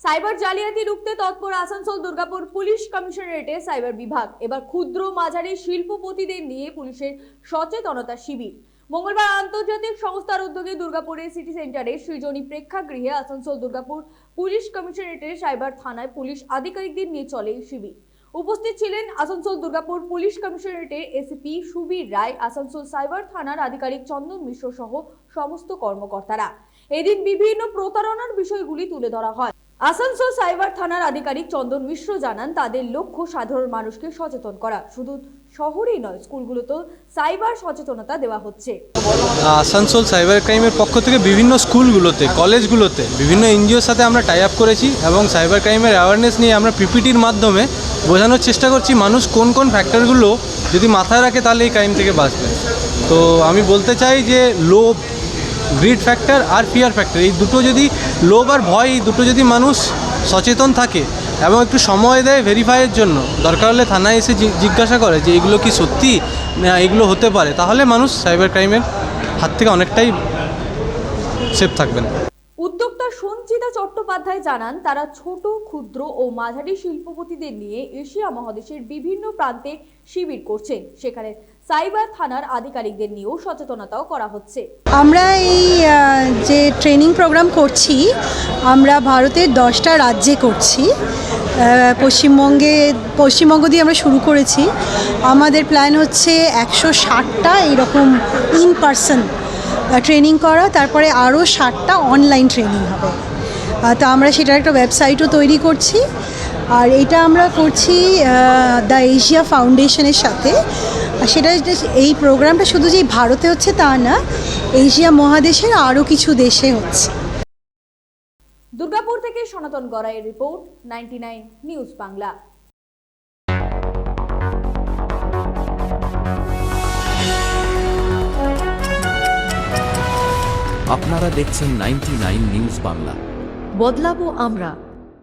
Cyber জালিয়াতি রুখতে তৎপর আসানসোল দুর্গাপুর পুলিশ কমিশনারেটের সাইবার বিভাগ। এবার ক্ষুদ্র মাঝারি শিল্পপতিদের নিয়ে পুলিশের সচেতনতা শিবির। মঙ্গলবার আন্তর্জাতিক সংস্থার উদ্যোগে দুর্গাপুরের সিটি সেন্টারে সৃজনী প্রেক্ষাগৃহে আসানসোল দুর্গাপুর পুলিশ কমিশনারেটের সাইবার থানায় পুলিশ আধিকারিকদের নিয়ে চলে এই শিবির। উপস্থিত ছিলেন আসানসোল দুর্গাপুর পুলিশ কমিশনারেটের এসিপি সুবীর রায়, আসানসোল সাইবার থানার আধিকারিক চন্দন মিশ্র সহ সমস্ত কর্মকর্তারা। এদিন বিভিন্ন প্রতারণার বিষয়গুলি তুলে ধরা হয়। আসানসোল সাইবার থানার আধিকারিক চন্দন মিশ্র জানান, তাদের লক্ষ্য সাধারণ মানুষকে সচেতন করা। শুধু শহরেই নয়, স্কুলগুলোতেও সাইবার সচেতনতা দেওয়া হচ্ছে। আসানসোল সাইবার ক্রাইমের পক্ষ থেকে বিভিন্ন স্কুলগুলোতে, কলেজগুলোতে বিভিন্ন এনজিওর সাথে আমরা টাই আপ করেছি এবং সাইবার ক্রাইমের অ্যাওয়ারনেস নিয়ে আমরা পিপিটির মাধ্যমে বোঝানোর চেষ্টা করছি মানুষ কোন কোন ফ্যাক্টরগুলো যদি মাথায় রাখে তাহলে এই ক্রাইম থেকে বাঁচবে। তো আমি বলতে চাই যে লোভ, গ্রিড ফ্যাক্টর আর ফিয়ার ফ্যাক্টর, এই দুটো যদি, লোভ আর ভয়, এই দুটো যদি মানুষ সচেতন থাকে এবং একটু সময় দেয় ভেরিফাইয়ের জন্য, দরকার হলে থানায় এসে জিজ্ঞাসা করে যে এগুলো কি সত্যি না এগুলো হতে পারে, তাহলে মানুষ সাইবার ক্রাইমের হাত থেকে অনেকটাই সেফ থাকবেন। উদ্যোক্তা সঞ্চিতা চট্টোপাধ্যায় জানান, তারা ছোট, ক্ষুদ্র ও মাঝারি শিল্পপতিদের নিয়ে এশিয়া মহাদেশের বিভিন্ন প্রান্তে শিবির করছেন। সেখানে সাইবার থানার আধিকারিকদের নিয়েও সচেতনতাও করা হচ্ছে। আমরা এই যে ট্রেনিং প্রোগ্রাম করছি, আমরা ভারতের 10টা রাজ্যে করছি। পশ্চিমবঙ্গ দিয়ে আমরা শুরু করেছি। আমাদের প্ল্যান হচ্ছে 160টা এইরকম ইন পারসন ট্রেনিং করা, তারপরে আরও 60টা অনলাইন ট্রেনিং হবে। তো আমরা সেটার একটা ওয়েবসাইটও তৈরি করছি। আর এটা আমরা করছি দ্য এশিয়া ফাউন্ডেশনের সাথে। সেটা, এই প্রোগ্রামটা শুধু যে ভারতে হচ্ছে তা না, এশিয়া মহাদেশের আরও কিছু দেশে হচ্ছে। দুর্গাপুর থেকে সনাতন গড়াইয়ের রিপোর্ট, 99 নিউজ বাংলা। আপনারা দেখছেন 99 নিউজ বাংলা। বদলাবো আমরা।